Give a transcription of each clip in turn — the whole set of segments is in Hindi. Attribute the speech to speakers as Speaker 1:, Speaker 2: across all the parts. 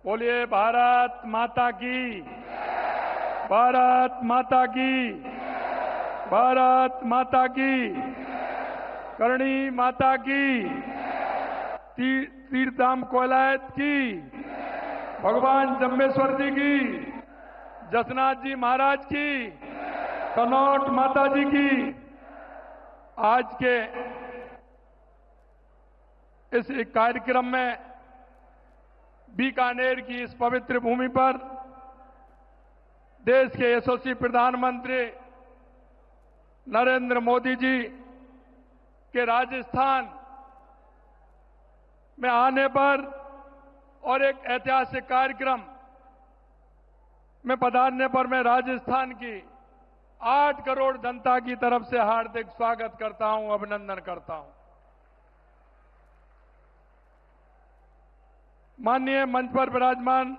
Speaker 1: बोलिए भारत माता की, भारत माता की, भारत माता की, करणी माता की, तीर्थधाम कोलायत की, भगवान जम्बेश्वर जी की, जसनाथ जी महाराज की, कनौट माता जी की। आज के इस कार्यक्रम में बीकानेर की इस पवित्र भूमि पर देश के यशस्वी प्रधानमंत्री नरेंद्र मोदी जी के राजस्थान में आने पर और एक ऐतिहासिक कार्यक्रम में पधारने पर मैं राजस्थान की 8 करोड़ जनता की तरफ से हार्दिक स्वागत करता हूं, अभिनंदन करता हूं। माननीय मंच पर विराजमान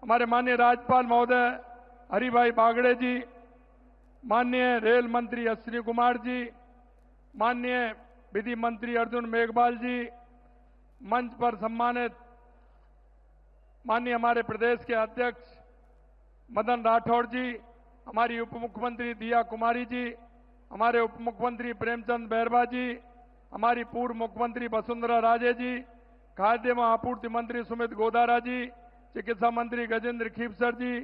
Speaker 1: हमारे माननीय राज्यपाल महोदय हरिभाई बागड़े जी, माननीय रेल मंत्री अश्विनी कुमार जी, माननीय विधि मंत्री अर्जुन मेघवाल जी, मंच पर सम्मानित माननीय हमारे प्रदेश के अध्यक्ष मदन राठौड़ जी, हमारी उप मुख्यमंत्री दिया कुमारी जी, हमारे उप मुख्यमंत्री प्रेमचंद बैरवा जी, हमारी पूर्व मुख्यमंत्री वसुंधरा राजे जी, खाद्य एवं आपूर्ति मंत्री सुमित गोदारा जी, चिकित्सा मंत्री गजेंद्र खीपसर जी,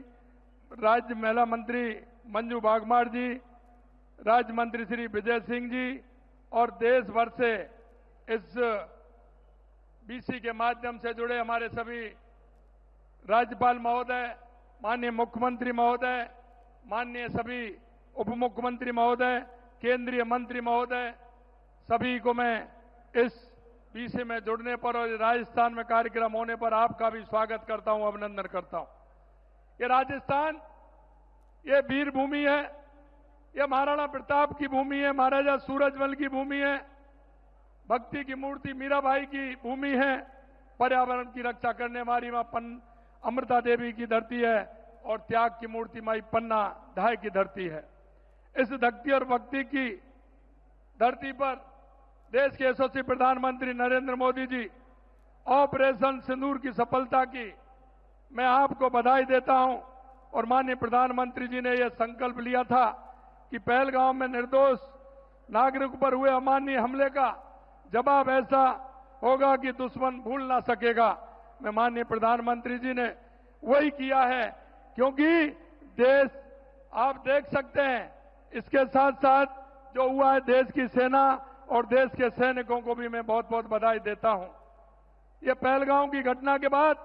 Speaker 1: राज्य महिला मंत्री मंजू बागमार जी, राज्य मंत्री श्री विजय सिंह जी और देश भर से इस बीसी के माध्यम से जुड़े हमारे सभी राज्यपाल महोदय, माननीय मुख्यमंत्री महोदय, माननीय सभी उप मुख्यमंत्री महोदय, केंद्रीय मंत्री महोदय, सभी को मैं इस बीसी में जुड़ने पर और राजस्थान में कार्यक्रम होने पर आपका भी स्वागत करता हूं, अभिनंदन करता हूं। ये राजस्थान, ये वीर भूमि है, ये महाराणा प्रताप की भूमि है, महाराजा सूरजमल की भूमि है, भक्ति की मूर्ति मीराबाई की भूमि है, पर्यावरण की रक्षा करने वाली मां अमृता देवी की धरती है और त्याग की मूर्ति माई पन्ना धाय की धरती है। इस भक्ति और भक्ति की धरती पर देश के यशस्वी प्रधानमंत्री नरेंद्र मोदी जी ऑपरेशन सिंदूर की सफलता की मैं आपको बधाई देता हूं। और माननीय प्रधानमंत्री जी ने यह संकल्प लिया था कि पहलगाम में निर्दोष नागरिक पर हुए अमानवीय हमले का जवाब ऐसा होगा कि दुश्मन भूल ना सकेगा। मैं माननीय प्रधानमंत्री जी ने वही किया है, क्योंकि देश आप देख सकते हैं, इसके साथ साथ जो हुआ है, देश की सेना और देश के सैनिकों को भी मैं बहुत बहुत बधाई देता हूं। ये पहलगाम की घटना के बाद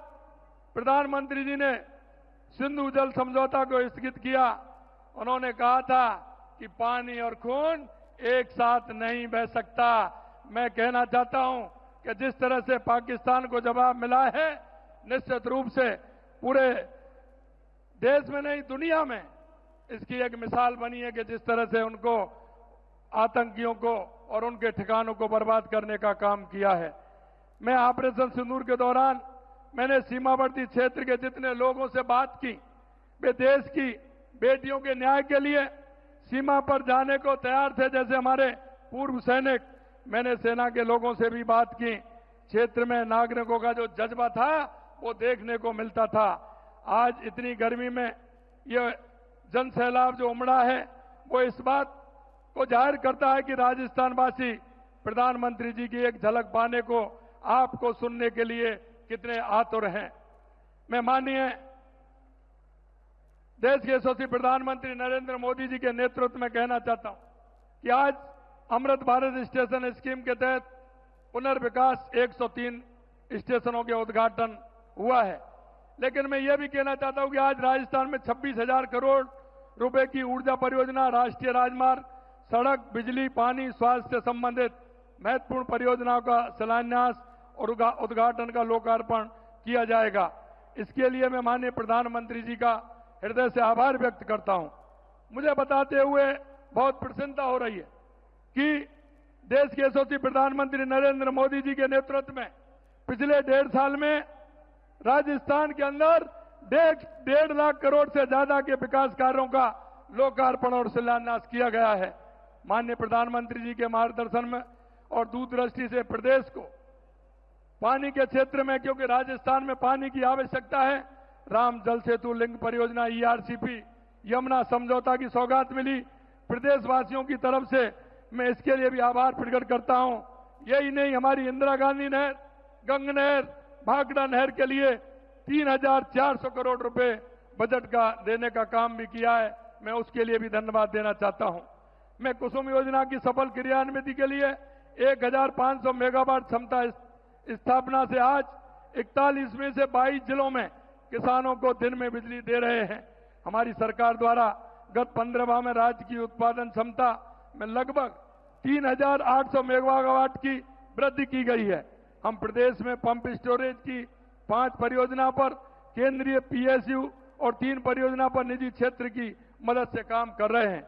Speaker 1: प्रधानमंत्री जी ने सिंधु जल समझौता को स्थगित किया। उन्होंने कहा था कि पानी और खून एक साथ नहीं बह सकता। मैं कहना चाहता हूं कि जिस तरह से पाकिस्तान को जवाब मिला है, निश्चित रूप से पूरे देश में नहीं दुनिया में इसकी एक मिसाल बनी है कि जिस तरह से उनको आतंकियों को और उनके ठिकानों को बर्बाद करने का काम किया है। मैं ऑपरेशन सिंदूर के दौरान मैंने सीमावर्ती क्षेत्र के जितने लोगों से बात की, वे देश की बेटियों के न्याय के लिए सीमा पर जाने को तैयार थे। जैसे हमारे पूर्व सैनिक, मैंने सेना के लोगों से भी बात की। क्षेत्र में नागरिकों का जो जज्बा था वो देखने को मिलता था। आज इतनी गर्मी में ये जन सैलाब जो उमड़ा है, वो इस बात को जाहिर करता है कि राजस्थानवासी प्रधानमंत्री जी की एक झलक पाने को, आपको सुनने के लिए कितने आतुर हैं। मैं माननीय देश के यशस्वी प्रधानमंत्री नरेंद्र मोदी जी के नेतृत्व में कहना चाहता हूं कि आज अमृत भारत स्टेशन स्कीम के तहत पुनर्विकास 103 स्टेशनों के उद्घाटन हुआ है। लेकिन मैं ये भी कहना चाहता हूं कि आज राजस्थान में 26,000 करोड़ रुपए की ऊर्जा परियोजना, राष्ट्रीय राजमार्ग, सड़क, बिजली, पानी, स्वास्थ्य से संबंधित महत्वपूर्ण परियोजनाओं का शिलान्यास और उद्घाटन का लोकार्पण किया जाएगा। इसके लिए मैं माननीय प्रधानमंत्री जी का हृदय से आभार व्यक्त करता हूं। मुझे बताते हुए बहुत प्रसन्नता हो रही है कि देश के यशस्वी प्रधानमंत्री नरेंद्र मोदी जी के नेतृत्व में पिछले 1.5 साल में राजस्थान के अंदर 1.5 लाख करोड़ से ज्यादा के विकास कार्यों का लोकार्पण और शिलान्यास किया गया है। माननीय प्रधानमंत्री जी के मार्गदर्शन में और दूरदृष्टि से प्रदेश को पानी के क्षेत्र में, क्योंकि राजस्थान में पानी की आवश्यकता है, राम जल सेतु लिंक परियोजना ERCP यमुना समझौता की सौगात मिली। प्रदेशवासियों की तरफ से मैं इसके लिए भी आभार प्रकट करता हूं। यही नहीं, हमारी इंदिरा गांधी नहर, गंग नहर, भाखड़ा नहर के लिए 3,400 करोड़ रुपए बजट का देने का काम भी किया है। मैं उसके लिए भी धन्यवाद देना चाहता हूं। मैं कुसुम योजना की सफल क्रियान्विति के लिए 1,500 मेगावाट क्षमता स्थापना से आज 41 में से 22 जिलों में किसानों को दिन में बिजली दे रहे हैं। हमारी सरकार द्वारा गत 15 माह में राज्य की उत्पादन क्षमता में लगभग 3,800 मेगावाट की वृद्धि की गई है। हम प्रदेश में पंप स्टोरेज की 5 परियोजना पर केंद्रीय PSU और 3 परियोजना पर निजी क्षेत्र की मदद से काम कर रहे हैं।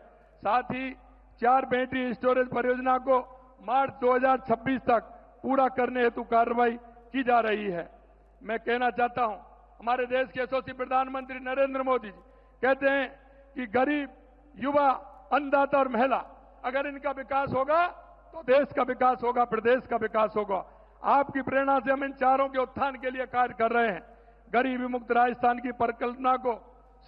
Speaker 1: साथ ही 4 बैटरी स्टोरेज परियोजना को मार्च 2026 तक पूरा करने हेतु कार्रवाई की जा रही है। मैं कहना चाहता हूं, हमारे देश के यशस्वी प्रधानमंत्री नरेंद्र मोदी जी कहते हैं कि गरीब, युवा, अन्नदाता और महिला, अगर इनका विकास होगा तो देश का विकास होगा, प्रदेश का विकास होगा। आपकी प्रेरणा से हम इन चारों के उत्थान के लिए कार्य कर रहे हैं। गरीबी मुक्त राजस्थान की परिकल्पना को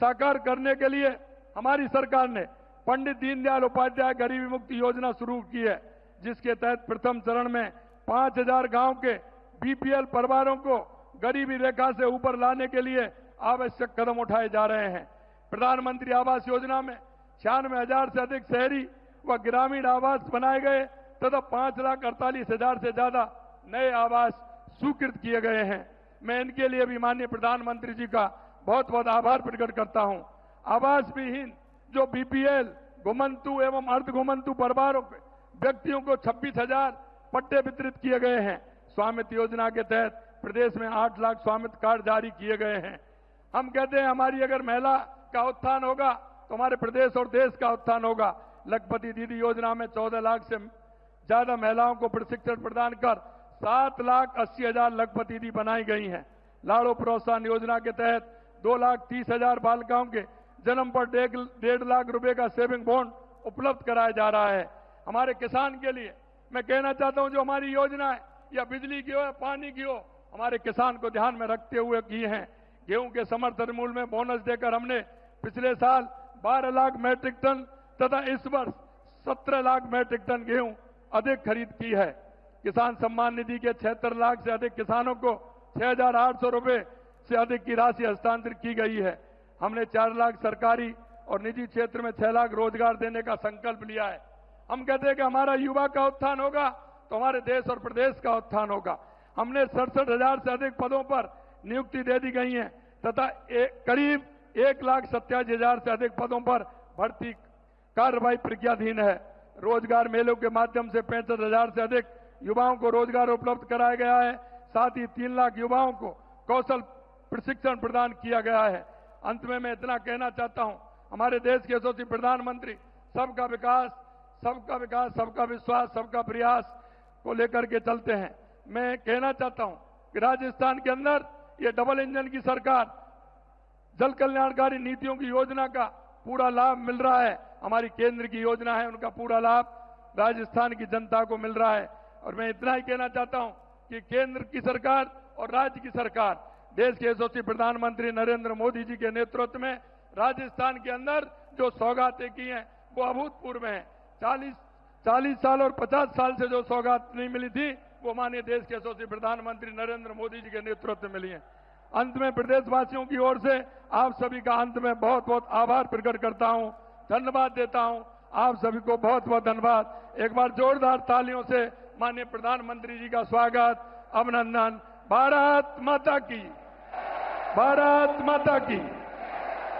Speaker 1: साकार करने के लिए हमारी सरकार ने पंडित दीनदयाल उपाध्याय गरीबी मुक्ति योजना शुरू की है, जिसके तहत प्रथम चरण में 5,000 गांव के BPL परिवारों को गरीबी रेखा से ऊपर लाने के लिए आवश्यक कदम उठाए जा रहे हैं। प्रधानमंत्री आवास योजना में 96,000 से अधिक शहरी व ग्रामीण आवास बनाए गए तथा 5,48,000 से ज्यादा नए आवास स्वीकृत किए गए हैं। मैं इनके लिए भी माननीय प्रधानमंत्री जी का बहुत बहुत आभार प्रकट करता हूं। आवास विहीन जो BPL, घुमंतु एवं अर्ध घुमंतु परिवारों के व्यक्तियों को 26,000 पट्टे वितरित किए गए हैं। स्वामित्व योजना के तहत प्रदेश में 8 लाख स्वामित्व कार्ड जारी किए गए हैं। हम कहते हैं हमारी अगर महिला का उत्थान होगा तो हमारे प्रदेश और देश का उत्थान होगा। लखपति दीदी योजना में 14 लाख से ज्यादा महिलाओं को प्रशिक्षण प्रदान कर 7,80,000 लखपति दीदी बनाई गई हैं। लाड़ो प्रोत्साहन योजना के तहत 2,30,000 बालिकाओं के जन्म पर 1.5 लाख रुपए का सेविंग बॉन्ड उपलब्ध कराया जा रहा है। हमारे किसान के लिए मैं कहना चाहता हूं, जो हमारी योजना है या बिजली की हो या पानी की हो, हमारे किसान को ध्यान में रखते हुए की है। गेहूं के समर्थन मूल्य में बोनस देकर हमने पिछले साल 12 लाख मैट्रिक टन तथा इस वर्ष 17 लाख मैट्रिक टन गेहूं अधिक खरीद की है। किसान सम्मान निधि के 76 लाख से अधिक किसानों को 6,800 रुपए से अधिक की राशि हस्तांतरित की गई है। हमने 4 लाख सरकारी और निजी क्षेत्र में 6 लाख रोजगार देने का संकल्प लिया है। हम कहते हैं कि हमारा युवा का उत्थान होगा तो हमारे देश और प्रदेश का उत्थान होगा। हमने 67,000 से अधिक पदों पर नियुक्ति दे दी गई है तथा करीब 1,87,000 से अधिक पदों पर भर्ती कार्रवाई प्रक्रियाधीन है। रोजगार मेलों के माध्यम से 65,000 से अधिक युवाओं को रोजगार उपलब्ध कराया गया है। साथ ही 3 लाख युवाओं को कौशल प्रशिक्षण प्रदान किया गया है। अंत में मैं इतना कहना चाहता हूं, हमारे देश के यशस्वी प्रधानमंत्री सबका विकास, सबका विकास, सबका विश्वास, सबका प्रयास को लेकर के चलते हैं। मैं कहना चाहता हूं कि राजस्थान के अंदर ये डबल इंजन की सरकार, जल कल्याणकारी नीतियों की योजना का पूरा लाभ मिल रहा है। हमारी केंद्र की योजना है, उनका पूरा लाभ राजस्थान की जनता को मिल रहा है। और मैं इतना ही कहना चाहता हूं कि केंद्र की सरकार और राज्य की सरकार, देश के यशस्वी प्रधानमंत्री नरेंद्र मोदी जी के नेतृत्व में राजस्थान के अंदर जो सौगातें की हैं वो अभूतपूर्व हैं। 40 साल और 50 साल से जो सौगात नहीं मिली थी वो माननीय देश के यशस्वी प्रधानमंत्री नरेंद्र मोदी जी के नेतृत्व में मिली है। अंत में प्रदेशवासियों की ओर से आप सभी का अंत में बहुत बहुत आभार प्रकट करता हूं, धन्यवाद देता हूं। आप सभी को बहुत बहुत धन्यवाद। एक बार जोरदार तालियों से माननीय प्रधानमंत्री जी का स्वागत, अभिनंदन। भारत माता की, भारत माता की।